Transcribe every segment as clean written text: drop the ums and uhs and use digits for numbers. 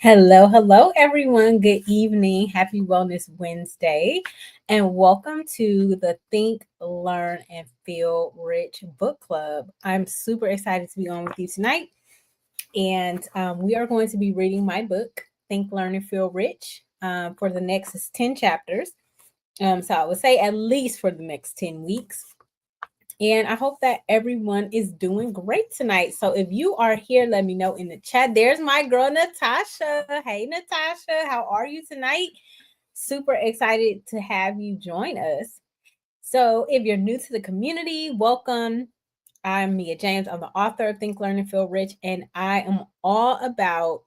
Hello, everyone. Good evening. Happy Wellness Wednesday. And welcome to the Think, Learn, and Feel Rich Book Club. I'm super excited to be on with you tonight. And we are going to be reading my book, Think, Learn, and Feel Rich, for the next 10 chapters. So I would say at least for the next 10 weeks. And I hope that everyone is doing great tonight. So if you are here, let me know in the chat. There's my girl, Natasha. Hey, Natasha, how are you tonight? Super excited to have you join us. So if you're new to the community, welcome. I'm Mia James. I'm the author of Think, Learn, and Feel Rich. And I am all about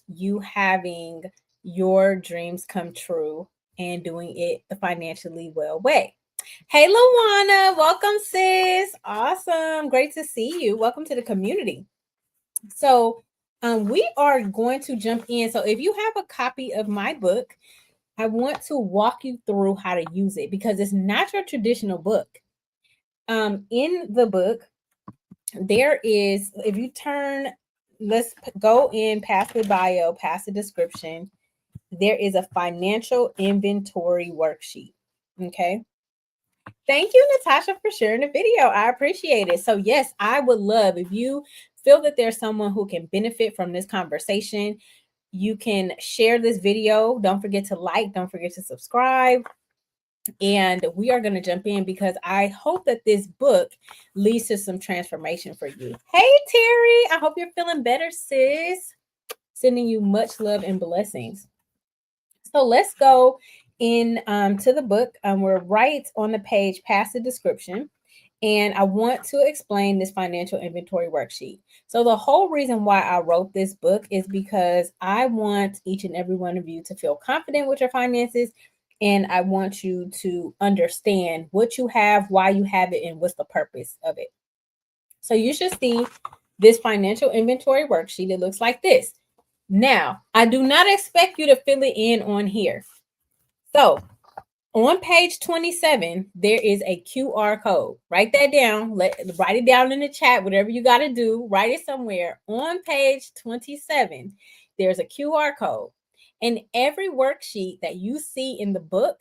you having your dreams come true and doing it the financially well way. Hey, Luana, welcome, sis. Awesome. Great to see you. Welcome to the community. So, we are going to jump in. So, if you have a copy of my book, I want to walk you through how to use it because it's not your traditional book. In the book, there is, if you turn, let's go in past the bio, past the description, there is a financial inventory worksheet. Okay. Thank you, Natasha, for sharing the video. I appreciate it. So, yes, I would love if you feel that there's someone who can benefit from this conversation. You can share this video. Don't forget to like, don't forget to subscribe. And we are going to jump in because I hope that this book leads to some transformation for you. Hey, Terry, I hope you're feeling better, sis. Sending you much love and blessings. So let's go in to the book. We're right on the page past the description. And I want to explain this financial inventory worksheet. So the whole reason why I wrote this book is because I want each and every one of you to feel confident with your finances. And I want you to understand what you have, why you have it, and what's the purpose of it. So you should see this financial inventory worksheet. It looks like this. Now, I do not expect you to fill it in on here. So on page 27, there is a QR code. Write that down. Write it down in the chat, whatever you got to do. Write it somewhere. On page 27, there's a QR code. And every worksheet that you see in the book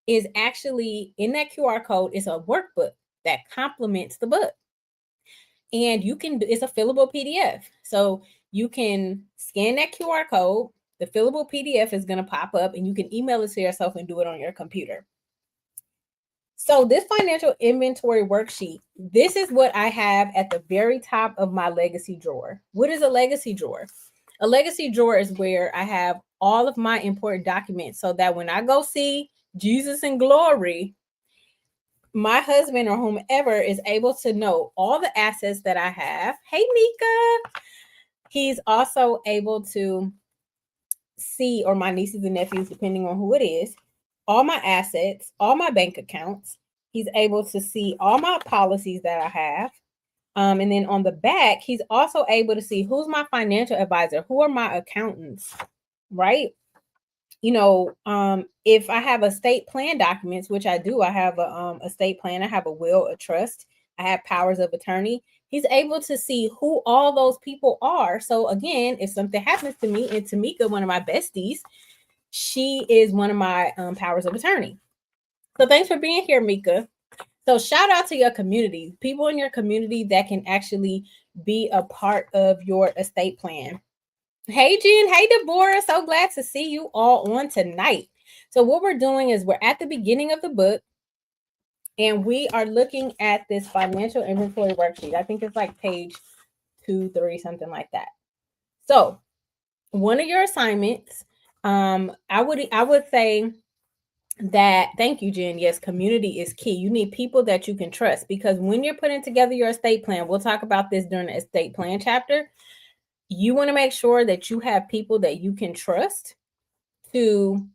is actually in that QR code is a workbook that complements the book. And it's a fillable PDF. So you can scan that QR code. The fillable PDF is going to pop up and you can email it to yourself and do it on your computer. So this financial inventory worksheet, this is what I have at the very top of my legacy drawer. What is a legacy drawer? A legacy drawer is where I have all of my important documents so that when I go see Jesus in glory, my husband or whomever is able to know all the assets that I have. Hey, Mika. He's also able to see, or my nieces and nephews, depending on who it is, all my assets, all my bank accounts. He's able to see all my policies that I have. And then on the back, he's also able to see who's my financial advisor, who are my accountants, right? If I have estate plan documents, which I do, I have a estate plan, I have a will, a trust, I have powers of attorney. He's able to see who all those people are. So again, if something happens to me, and Tamika, one of my besties, she is one of my powers of attorney. So thanks for being here, Mika. So shout out to your community, people in your community that can actually be a part of your estate plan. Hey, Jen. Hey, Deborah. So glad to see you all on tonight. So what we're doing is we're at the beginning of the book and we are looking at this financial inventory worksheet. I think it's like page 2, 3, something like that. So one of your assignments, I would say that, thank you, Jen. Yes, community is key. You need people that you can trust because when you're putting together your estate plan, we'll talk about this during the estate plan chapter. You want to make sure that you have people that you can trust to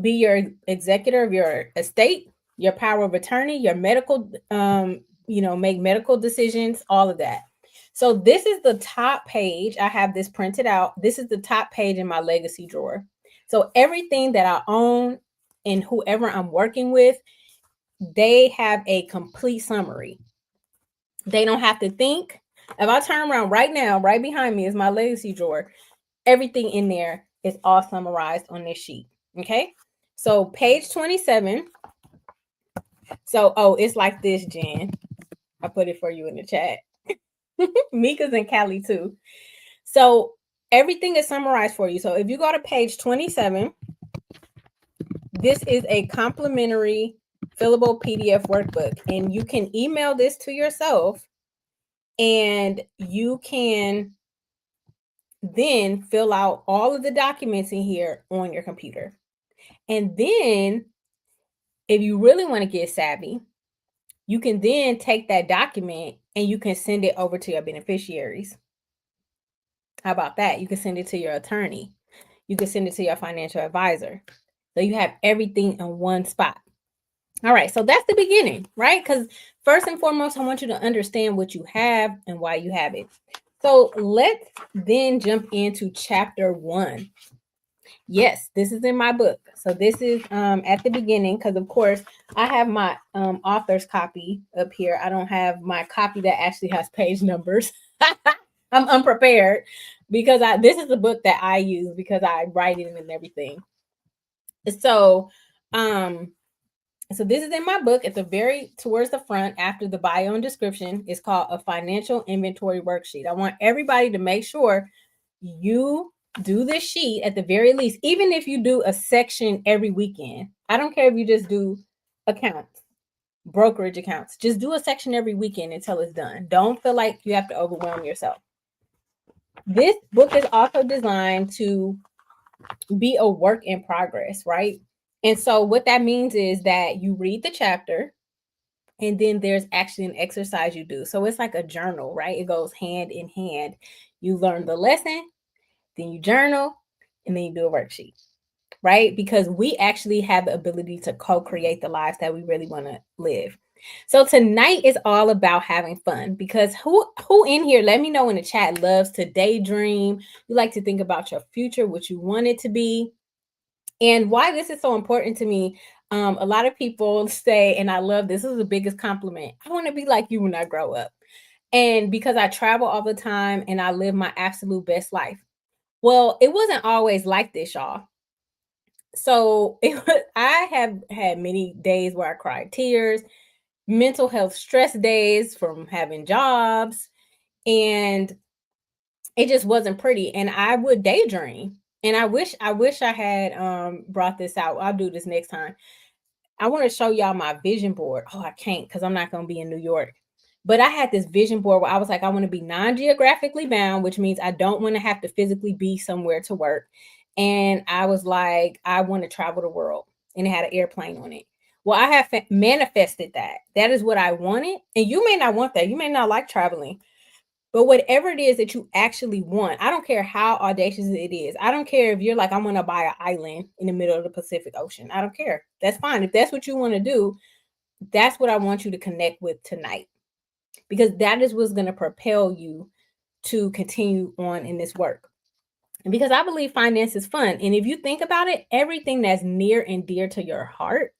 be your executor of your estate, your power of attorney, your medical, make medical decisions, all of that. So this is the top page. I have this printed out. This is the top page in my legacy drawer. So everything that I own and whoever I'm working with, they have a complete summary. They don't have to think. If I turn around right now, right behind me is my legacy drawer. everything in there is all summarized on this sheet. Okay. So page 27. So, it's like this, Jen. I put it for you in the chat. Mika's and Callie too. So everything is summarized for you. So if you go to page 27, this is a complimentary fillable PDF workbook, and you can email this to yourself, and you can then fill out all of the documents in here on your computer. And then if you really want to get savvy, you can then take that document and you can send it over to your beneficiaries. How about that? You can send it to your attorney. You can send it to your financial advisor. So you have everything in one spot. All right, so that's the beginning, right? Because first and foremost, I want you to understand what you have and why you have it. So let's then jump into chapter 1. Yes, this is in my book. So this is at the beginning, because of course I have my author's copy up here. I don't have my copy that actually has page numbers. I'm unprepared because this is the book that I use because I write it and everything. So so this is in my book. It's a very towards the front after the bio and description. It's called a financial inventory worksheet. I want everybody to make sure you do this sheet at the very least, even if you do a section every weekend. I don't care if you just do accounts, brokerage accounts. Just do a section every weekend until it's done. Don't feel like you have to overwhelm yourself. This book is also designed to be a work in progress, right? And so what that means is that you read the chapter and then there's actually an exercise you do. So it's like a journal, right? It goes hand in hand. You learn the lesson, then you journal, and then you do a worksheet, right? Because we actually have the ability to co-create the lives that we really want to live. So tonight is all about having fun, because who in here, let me know in the chat, loves to daydream. You like to think about your future, what you want it to be. And why this is so important to me, a lot of people say, and I love this is the biggest compliment, I want to be like you when I grow up. And because I travel all the time and I live my absolute best life. Well, it wasn't always like this, y'all. So I have had many days where I cried tears, mental health stress days from having jobs, and it just wasn't pretty. And I would daydream. And I wish I had brought this out. I'll do this next time. I want to show y'all my vision board. Oh, I can't because I'm not going to be in New York. But I had this vision board where I was like, I want to be non-geographically bound, which means I don't want to have to physically be somewhere to work. And I was like, I want to travel the world. And it had an airplane on it. Well, I have manifested that. That is what I wanted. And you may not want that. You may not like traveling. But whatever it is that you actually want, I don't care how audacious it is. I don't care if you're like, I want to buy an island in the middle of the Pacific Ocean. I don't care. That's fine. If that's what you want to do, that's what I want you to connect with tonight. Because that is what's going to propel you to continue on in this work. And because I believe finance is fun. And if you think about it, everything that's near and dear to your heart,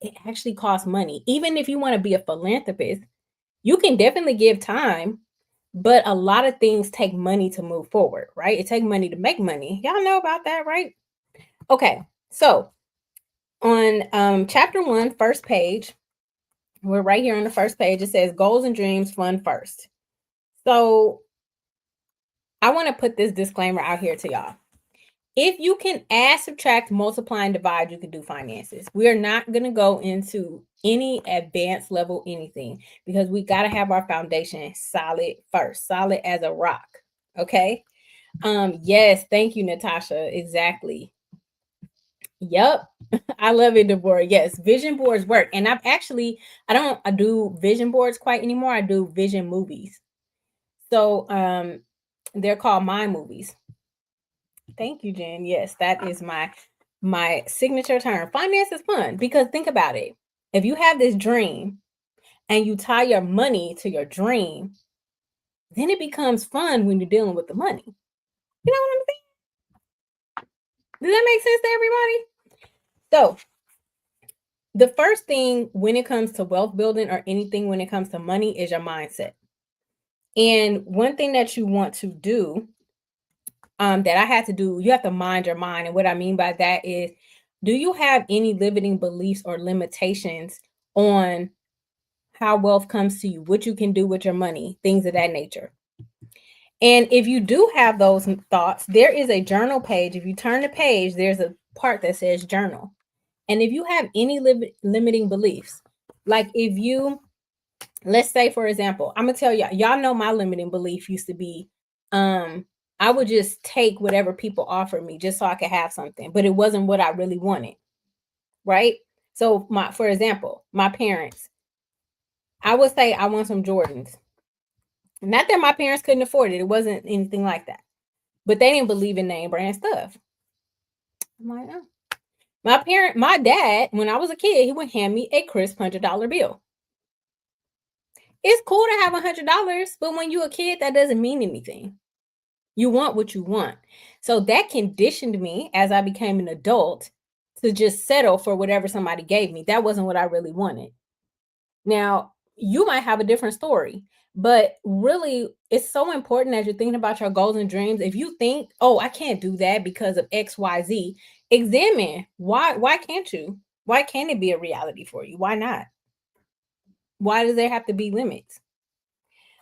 it actually costs money. Even if you want to be a philanthropist, you can definitely give time. But a lot of things take money to move forward, right? It takes money to make money. Y'all know about that, right? Okay, so on chapter 1, first page, we're right here on the first page. It says goals and dreams, fun first. So I want to put this disclaimer out here to y'all. If you can add, subtract, multiply, and divide, you can do finances. We're not going to go into any advanced level anything because we got to have our foundation solid first, solid as a rock. Okay. Yes, thank you, Natasha. Exactly. Yep. I love it, Deborah. Yes, vision boards work. And I don't do vision boards quite anymore. I do vision movies. So they're called My Movies. Thank you, Jen. Yes, that is my signature term. Finance is fun because think about it. If you have this dream and you tie your money to your dream, then it becomes fun when you're dealing with the money. You know what I'm saying? Does that make sense to everybody? So the first thing when it comes to wealth building or anything when it comes to money is your mindset. And one thing that you want to do that I had to do. You have to mind your mind. And what I mean by that is, do you have any limiting beliefs or limitations on how wealth comes to you, what you can do with your money, things of that nature? And if you do have those thoughts, there is a journal page. If you turn the page, there's a part that says journal. And if you have any limiting beliefs, like if you, let's say, for example, I'm going to tell y'all know my limiting belief used to be, I would just take whatever people offered me just so I could have something, but it wasn't what I really wanted. Right. So for example, my parents, I would say I want some Jordans. Not that my parents couldn't afford it. It wasn't anything like that. But they didn't believe in name brand stuff. I'm like, oh. My dad, when I was a kid, he would hand me a crisp $100 bill. It's cool to have $100, but when you're a kid, that doesn't mean anything. You want what you want. So that conditioned me as I became an adult to just settle for whatever somebody gave me. That wasn't what I really wanted. Now, you might have a different story, but really, it's so important as you're thinking about your goals and dreams. If you think, oh, I can't do that because of XYZ, examine why can't you? Why can't it be a reality for you? Why not? Why does there have to be limits?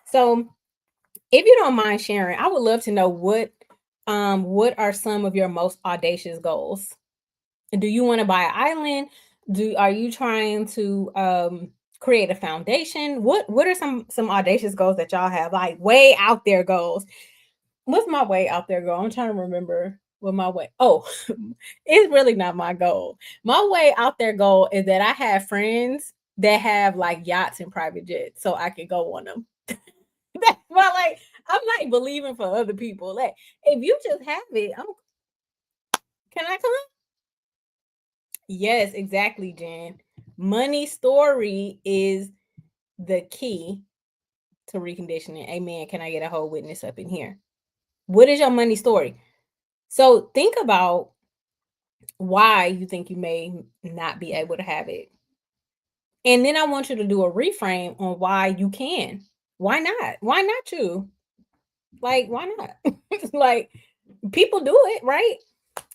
So if you don't mind sharing, I would love to know what are some of your most audacious goals? Do you want to buy an island? Are you trying to create a foundation? What are some audacious goals that y'all have? Like way out there goals. What's my way out there goal? I'm trying to remember what my way. Oh, it's really not my goal. My way out there goal is that I have friends that have like yachts and private jets, so I could go on them. That's why, like, I'm not believing for other people. Like, if you just have it, can I come? Yes, exactly, Jen. Money story is the key to reconditioning. Amen. Can I get a whole witness up in here? What is your money story? So think about why you think you may not be able to have it. And then I want you to do a reframe on why you can. Why not? Why not you? Like, why not? Like, people do it, right?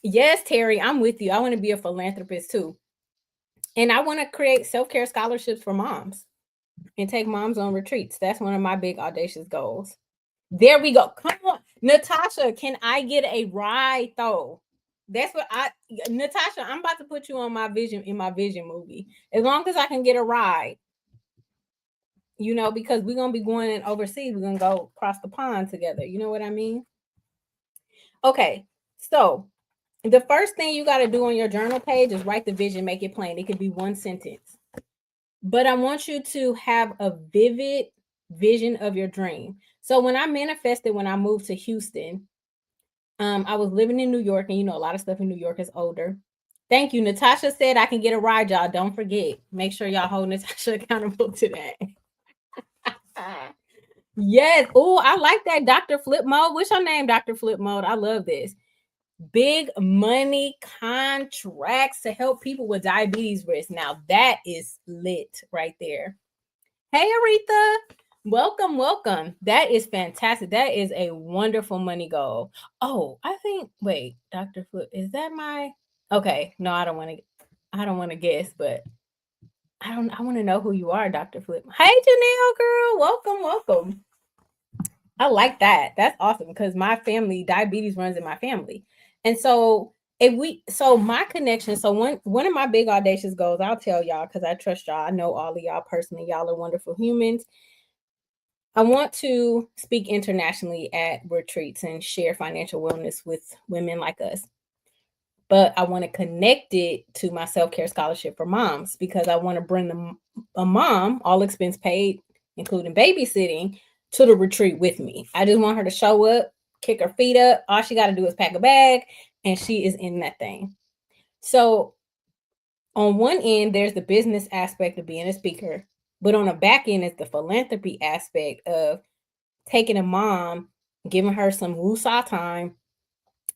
Yes, Terry, I'm with you. I want to be a philanthropist too. And I want to create self-care scholarships for moms and take moms on retreats. That's one of my big audacious goals. There we go. Come on. Natasha, can I get a ride though? That's what Natasha, I'm about to put you on my vision movie. As long as I can get a ride, because we're going to be going overseas. We're going to go across the pond together. You know what I mean? Okay. So the first thing you got to do on your journal page is write the vision, make it plain. It could be one sentence. But I want you to have a vivid vision of your dream. So when I manifested, when I moved to Houston, I was living in New York, and a lot of stuff in New York is older. Thank you. Natasha said I can get a ride, y'all. Don't forget. Make sure y'all hold Natasha accountable to that. Yes. Oh, I like that, Dr. Flip Mode. What's your name, Dr. Flip Mode? I love this. Big money contracts to help people with diabetes risk. Now that is lit right there. Hey, Aretha. Welcome. That is fantastic. That is a wonderful money goal. Oh, wait, Dr. Flip, is that my, okay. No, I don't want to guess, but I want to know who you are, Dr. Flip. Hey, Janelle, girl. Welcome. I like that. That's awesome because my family, diabetes runs in my family. And so my connection, so one of my big audacious goals, I'll tell y'all because I trust y'all. I know all of y'all personally. Y'all are wonderful humans. I want to speak internationally at retreats and share financial wellness with women like us. But I want to connect it to my self-care scholarship for moms because I want to bring a mom, all expense paid, including babysitting, to the retreat with me. I just want her to show up, kick her feet up. All she got to do is pack a bag, and she is in that thing. So on one end, there's the business aspect of being a speaker, but on the back end is the philanthropy aspect of taking a mom, giving her some woosah time,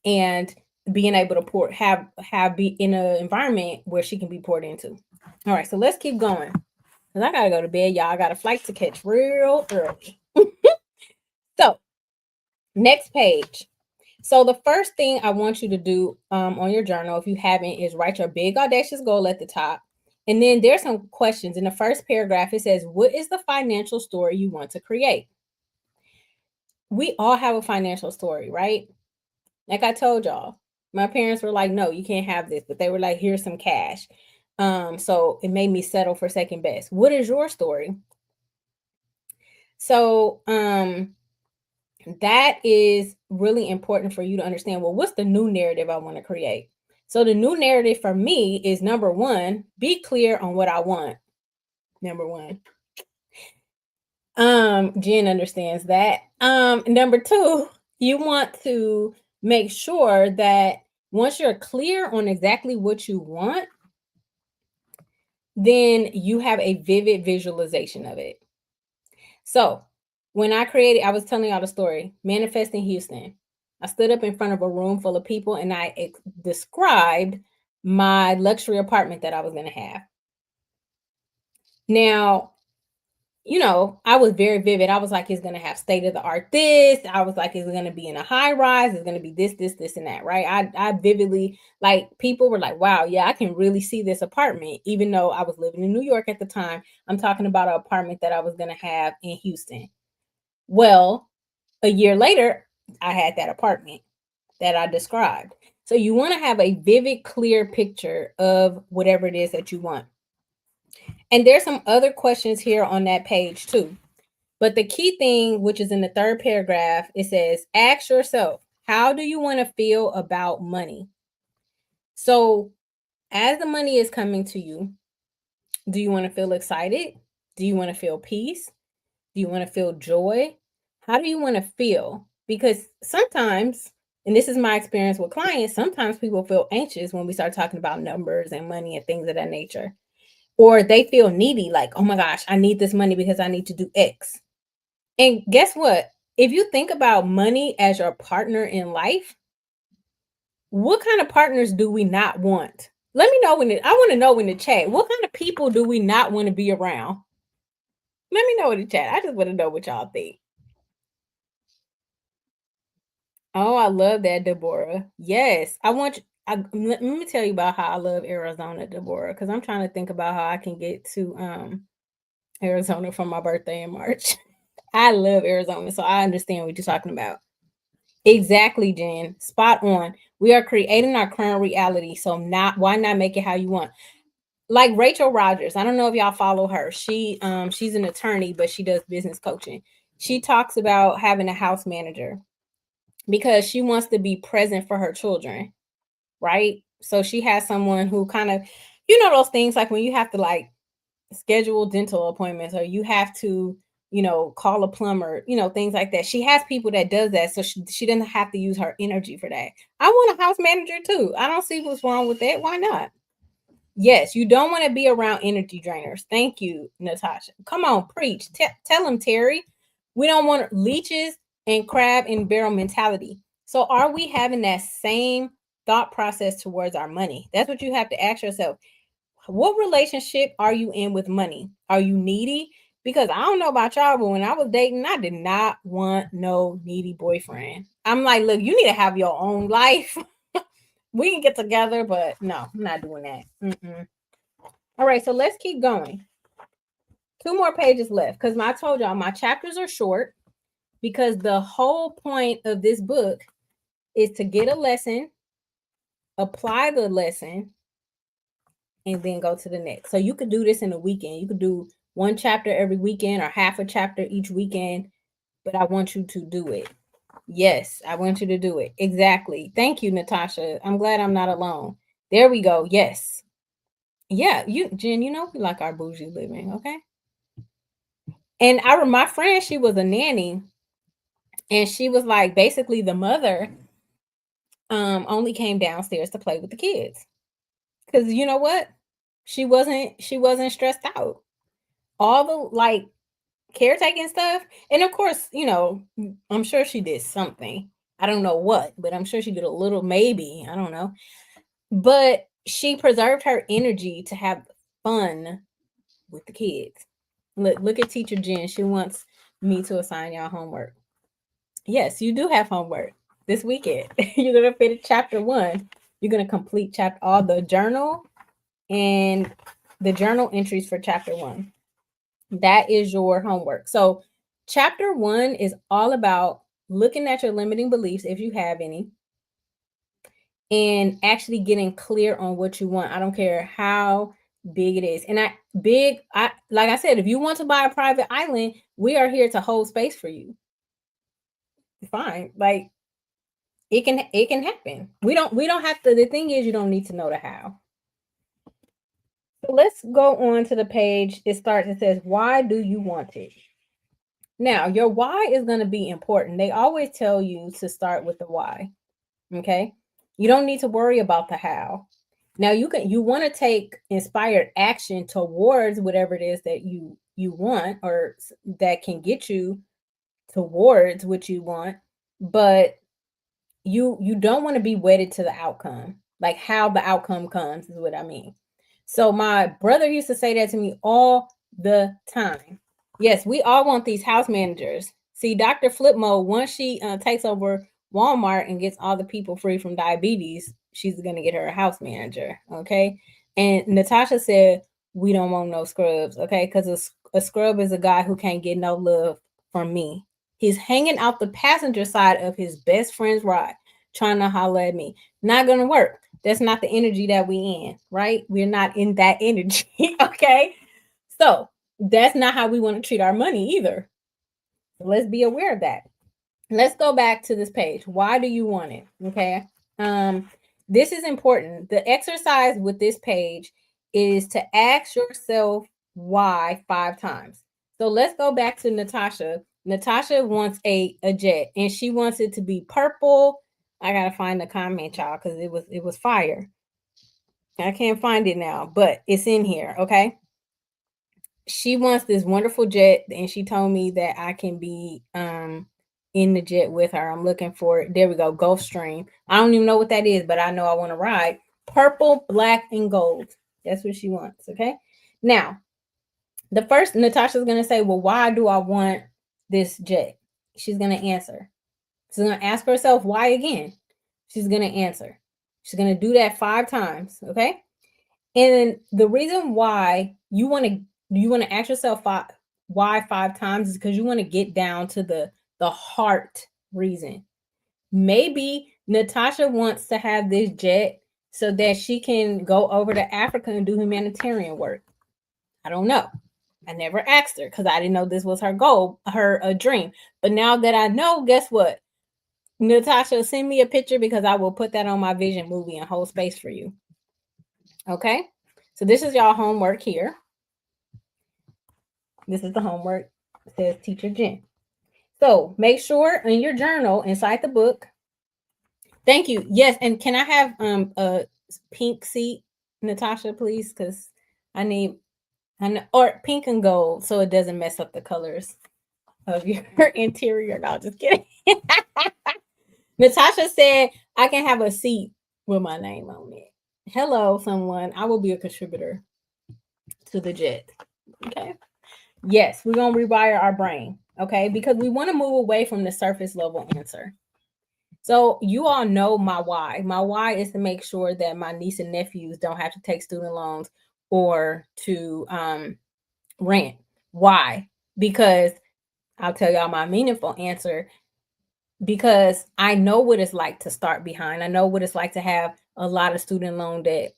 and being able to be in an environment where she can be poured into. All right, so let's keep going. Because I got to go to bed, y'all. I got a flight to catch real early. So, next page. So the first thing I want you to do on your journal, if you haven't, is write your big audacious goal at the top. And then there's some questions. In the first paragraph, it says, what is the financial story you want to create? We all have a financial story, right? Like I told y'all, my parents were like, no, you can't have this, but they were like, here's some cash. So it made me settle for second best. What is your story? So that is really important for you to understand. Well, what's the new narrative I want to create? So the new narrative for me is, number one, be clear on what I want. Number one. Jen understands that. Number two, you want to make sure that once you're clear on exactly what you want, then you have a vivid visualization of it. So when I created, I was telling y'all the story, Manifest in Houston. I stood up in front of a room full of people and I described my luxury apartment that I was going to have. Now, you know, I was very vivid. I was like, it's going to have state of the art this. I was like, it's going to be in a high rise. It's going to be this, and that, right? I vividly, like, people were like, wow, yeah, I can really see this apartment. Even though I was living in New York at the time, I'm talking about an apartment that I was going to have in Houston. Well, a year later, I had that apartment that I described. So you want to have a vivid, clear picture of whatever it is that you want. And there's some other questions here on that page too. But the key thing, which is in the third paragraph, it says, ask yourself, how do you want to feel about money? So as the money is coming to you, do you want to feel excited? Do you want to feel peace? Do you want to feel joy? How do you want to feel? Because sometimes, and this is my experience with clients, sometimes people feel anxious when we start talking about numbers and money and things of that nature. Or they feel needy, like, oh my gosh, I need this money because I need to do X. And guess what? If you think about money as your partner in life, what kind of partners do we not want? Let me know I want to know in the chat, what kind of people do we not want to be around? Let me know in the chat. I just want to know what y'all think. Oh, I love that, Deborah. Yes, let me tell you about how I love Arizona, Deborah, because I'm trying to think about how I can get to Arizona for my birthday in March. I love Arizona, so I understand what you're talking about. Exactly, Jen. Spot on. We are creating our current reality, so why not make it how you want? Like Rachel Rogers. I don't know if y'all follow her. She's an attorney, but she does business coaching. She talks about having a house manager because she wants to be present for her children, right? So she has someone who kind of, those things like when you have to like schedule dental appointments or you have to, call a plumber, things like that. She has people that does that. So she doesn't have to use her energy for that. I want a house manager too. I don't see what's wrong with that. Why not? Yes, you don't want to be around energy drainers. Thank you, Natasha. Come on, preach. Tell them, Terry. We don't want leeches and crab and barrel mentality. So are we having that same thought process towards our money? That's what you have to ask yourself. What relationship are you in with money? Are you needy? Because I don't know about y'all, but when I was dating, I did not want no needy boyfriend. I'm like, look, you need to have your own life. We can get together, but no, I'm not doing that. Mm-mm. All right, so let's keep going. 2 more pages left because I told y'all my chapters are short because the whole point of this book is to get a lesson, apply the lesson, and then go to the next. So you could do this in a weekend. You could do 1 chapter every weekend or half a chapter each weekend, but I want you to do it. Yes, I want you to do it. Exactly. Thank you, Natasha. I'm glad I'm not alone. There we go. Yes. Yeah, Jen, we like our bougie living, okay? And my friend, she was a nanny, and she was like basically the mother only came downstairs to play with the kids. Cuz you know what? She wasn't stressed out. All the like caretaking stuff, and of course, I'm sure she did something. I don't know what, but I'm sure she did a little, maybe, I don't know. But she preserved her energy to have fun with the kids. Look at teacher Jen. She wants me to assign y'all homework. Yes, you do have homework. this weekend. You're gonna finish chapter 1. You're gonna complete all the journal and the journal entries for chapter 1. That is your homework. So chapter 1 is all about looking at your limiting beliefs, if you have any, and actually getting clear on what you want. I don't care how big it is. And I like I said, if you want to buy a private island, we are here to hold space for you. Fine. Like it can happen. We don't have to. The thing is, you don't need to know the how. So let's go on to the page. It says, why do you want it? Now, your why is going to be important. They always tell you to start with the why. Okay. You don't need to worry about the how. Now you want to take inspired action towards whatever it is that you want, or that can get you towards what you want, but you don't want to be wedded to the outcome. Like how the outcome comes is what I mean. So my brother used to say that to me all the time. Yes, we all want these house managers. See, Dr. Flipmo, once she takes over Walmart and gets all the people free from diabetes, she's going to get her a house manager. Okay. And Natasha said, we don't want no scrubs. Okay. Because a scrub is a guy who can't get no love from me. He's hanging out the passenger side of his best friend's ride, trying to holler at me. Not going to work. That's not the energy that we in, right? We're not in that energy. Okay. So that's not how we want to treat our money either. So let's be aware of that. Let's go back to this page. Why do you want it? Okay. This is important. The exercise with this page is to ask yourself why 5 times. So let's go back to Natasha. Natasha wants a jet, and she wants it to be purple. I gotta find the comment, y'all, because it was fire. I can't find it now, but it's in here. Okay. She wants this wonderful jet, and she told me that I can be in the jet with her. I'm looking for it. There we go. Gulfstream. I don't even know what that is, but I know I want to ride. Purple, black, and gold. That's what she wants. Okay. Now, the first, Natasha's going to say, well, why do I want this jet? She's going to answer. She's going to ask herself why again. She's going to answer. She's going to do that 5 times. Okay. And the reason why you want to ask yourself why 5 times is because you want to get down to the heart reason. Maybe Natasha wants to have this jet so that she can go over to Africa and do humanitarian work. I don't know. I never asked her because I didn't know this was her goal, her dream. But now that I know, guess what? Natasha, send me a picture because I will put that on my vision movie and hold space for you. Okay? So this is y'all homework here. This is the homework. It says Teacher Jen. So make sure in your journal inside the book. Thank you. Yes, and can I have a pink seat, Natasha, please? Because I need or pink and gold so it doesn't mess up the colors of your interior. No, just kidding. Natasha said I can have a seat with my name on it. Hello, someone. I will be a contributor to the jet. Okay. Yes, we're going to rewire our brain. Okay. Because we want to move away from the surface level answer. So you all know my why. My why is to make sure that my niece and nephews don't have to take student loans or to rent. Why? Because I'll tell y'all my meaningful answer. Because I know what it's like to start behind. I know what it's like to have a lot of student loan debt.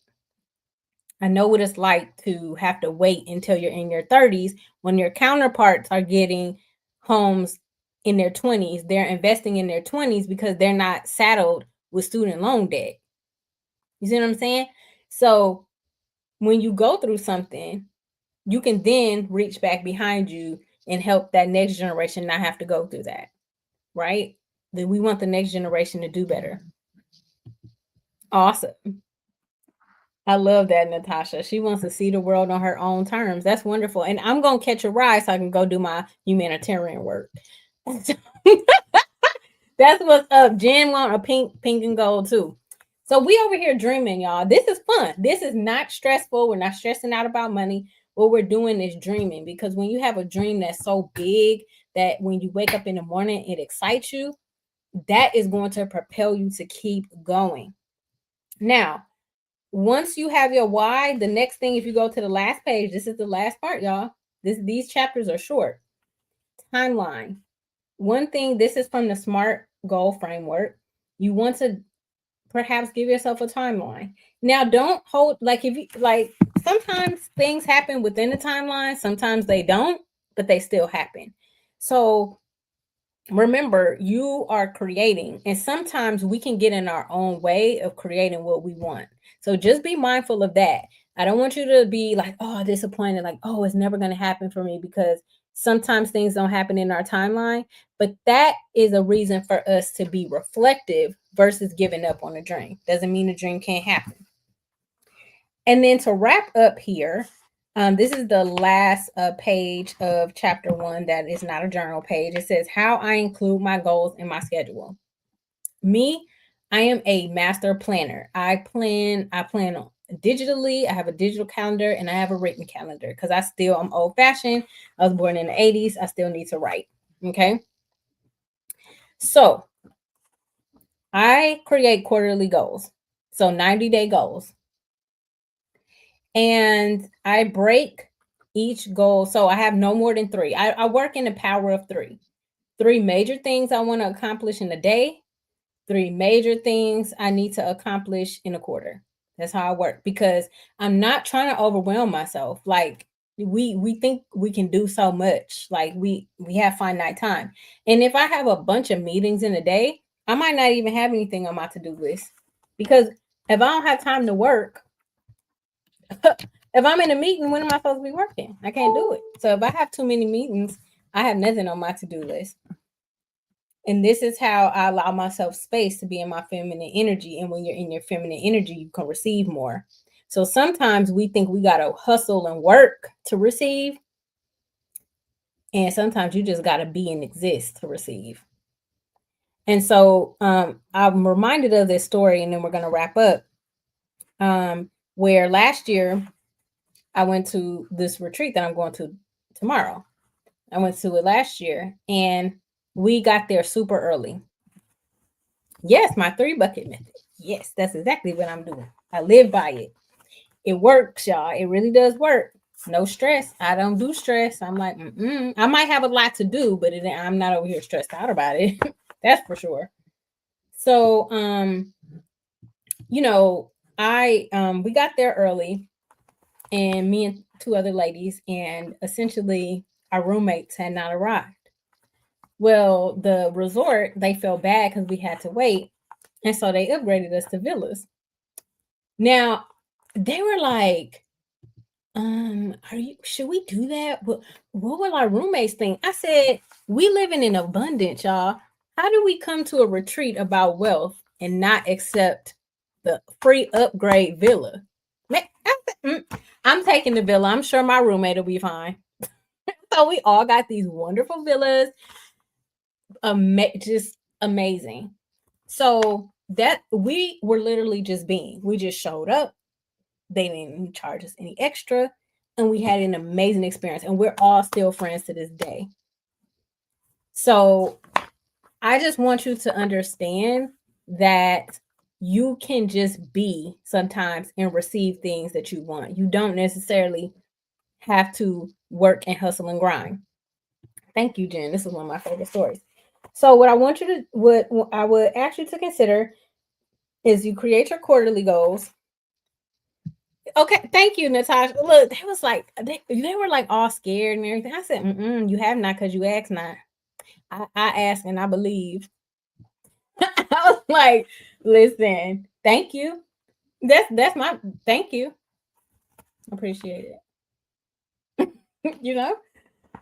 I know what it's like to have to wait until you're in your 30s when your counterparts are getting homes in their 20s. They're investing in their 20s because they're not saddled with student loan debt. You see what I'm saying? So when you go through something, you can then reach back behind you and help that next generation not have to go through that, right? Then we want the next generation to do better. Awesome. I love that, Natasha. She wants to see the world on her own terms. That's wonderful. And I'm going to catch a ride so I can go do my humanitarian work. That's what's up. Jen want a pink and gold too. So we over here dreaming, y'all. This is fun. This is not stressful. We're not stressing out about money. What we're doing is dreaming, because when you have a dream that's so big that when you wake up in the morning, it excites you, that is going to propel you to keep going. Now, once you have your why, the next thing, if you go to the last page, this is the last part, y'all. These chapters are short. Timeline. One thing, this is from the SMART goal framework. You want to perhaps give yourself a timeline. Now, don't hold, like, if you like, sometimes things happen within the timeline, sometimes they don't, but they still happen. So remember, you are creating, and sometimes we can get in our own way of creating what we want. So just be mindful of that. I don't want you to be like, oh, disappointed, like, oh, it's never going to happen for me, because sometimes things don't happen in our timeline. But that is a reason for us to be reflective versus giving up on a dream. Doesn't mean a dream can't happen. And then to wrap up here, this is the last page of chapter 1 that is not a journal page. It says how I include my goals in my schedule. Me, I am a master planner. I plan digitally. I have a digital calendar and I have a written calendar because I'm old fashioned. I was born in the 80s. I still need to write. Okay. So I create quarterly goals. So 90-day goals. And I break each goal. So I have no more than 3. I work in the power of 3. 3 major things I want to accomplish in a day. 3 major things I need to accomplish in a quarter. That's how I work, because I'm not trying to overwhelm myself. Like we think we can do so much. Like we have finite time. And if I have a bunch of meetings in a day, I might not even have anything on my to-do list, because if I don't have time to work, if I'm in a meeting, when am I supposed to be working? I can't do it. So if I have too many meetings, I have nothing on my to-do list. And this is how I allow myself space to be in my feminine energy. And when you're in your feminine energy, you can receive more. So sometimes we think we got to hustle and work to receive. And sometimes you just got to be and exist to receive. And so I'm reminded of this story, and then we're going to wrap up, where last year I went to this retreat that I'm going to tomorrow. I went to it last year, and we got there super early. Yes, my 3 bucket method. Yes, that's exactly what I'm doing. I live by it. It works, y'all. It really does work. No stress. I don't do stress. I'm like, I might have a lot to do, but I'm not over here stressed out about it. That's for sure. So, we got there early, and me and 2 other ladies, and essentially our roommates had not arrived. Well, the resort, they felt bad because we had to wait. And so they upgraded us to villas. Now, they were like, should we do that? What will our roommates think? I said, we living in abundance, y'all. How do we come to a retreat about wealth and not accept the free upgrade villa? I'm taking the villa. I'm sure my roommate will be fine. So we all got these wonderful villas. Just amazing. So that we were literally just we just showed up. They didn't charge us any extra, and we had an amazing experience, and we're all still friends to this day. So I just want you to understand that you can just be sometimes and receive things that you want. You don't necessarily have to work and hustle and grind. Thank you, Jen. This is one of my favorite stories. So what I would ask you to consider is you create your quarterly goals. Okay, thank you, Natasha. Look, they was like they were like all scared and everything. I said, you have not, because you asked not. I asked and I believe. I was like, listen, thank you. That's my thank you. Appreciate it.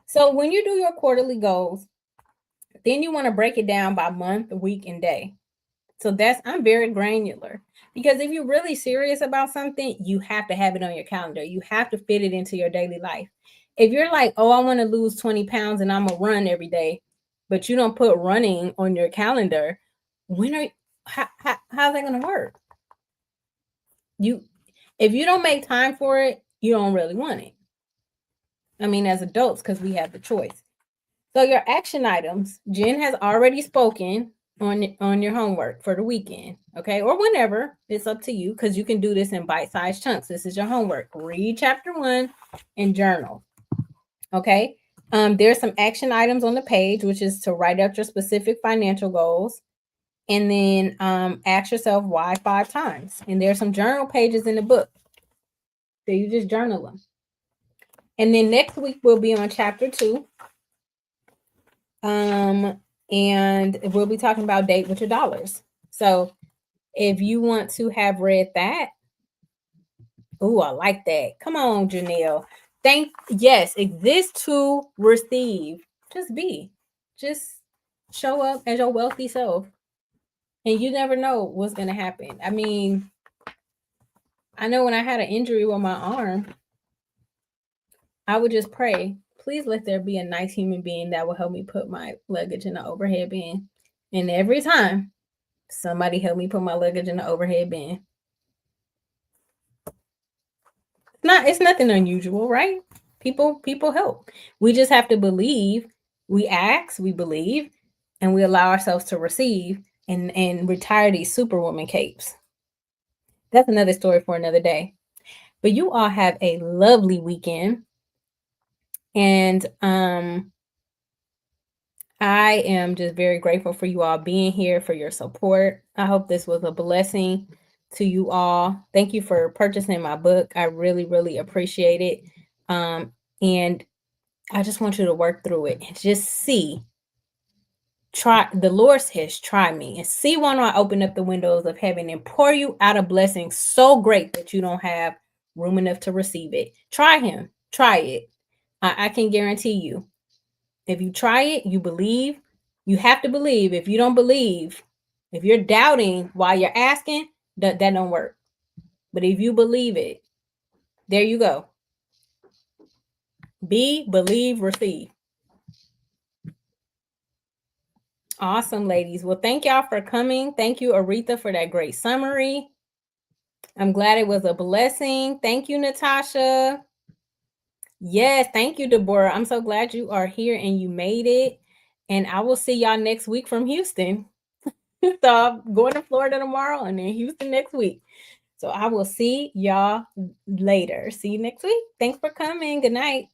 So when you do your quarterly goals, then you want to break it down by month, week, and day. So I'm very granular, because if you're really serious about something, you have to have it on your calendar. You have to fit it into your daily life. If you're like, oh, I want to lose 20 pounds and I'm going to run every day, but you don't put running on your calendar, how's that going to work? If you don't make time for it, you don't really want it. I mean, as adults, because we have the choice. So your action items, Jen has already spoken on your homework for the weekend, okay? Or whenever, it's up to you, because you can do this in bite-sized chunks. This is your homework. Read chapter 1 and journal, okay? There's some action items on the page, which is to write up your specific financial goals, and then ask yourself why 5 times. And there's some journal pages in the book, so you just journal them. And then next week we'll be on chapter 2. And we'll be talking about date with your dollars. So if you want to have read that, oh, I like that. Come on, Janelle. Yes, exist to receive. Just show up as your wealthy self. And you never know what's going to happen. I mean, I know when I had an injury with my arm, I would just pray, please let there be a nice human being that will help me put my luggage in the overhead bin. And every time somebody helped me put my luggage in the overhead bin. It's nothing unusual, right? People help. We just have to believe. We ask, we believe, and we allow ourselves to receive and retire these superwoman capes. That's another story for another day. But you all have a lovely weekend. And I am just very grateful for you all being here, for your support. I hope this was a blessing to you all. Thank you for purchasing my book. I really, really appreciate it. And I just want you to work through it and just see. The Lord says, try me and see when I open up the windows of heaven and pour you out a blessing so great that you don't have room enough to receive it. Try him. Try it. I can guarantee you. If you try it, you believe. You have to believe. If you don't believe, if you're doubting while you're asking, that don't work. But if you believe it, there you go. Believe, receive. Awesome, ladies. Well, thank y'all for coming. Thank you, Aretha, for that great summary. I'm glad it was a blessing. Thank you, Natasha. Yes, thank you, Deborah. I'm so glad you are here and you made it. And I will see y'all next week from Houston. So I'm going to Florida tomorrow and then Houston next week. So I will see y'all later. See you next week. Thanks for coming. Good night.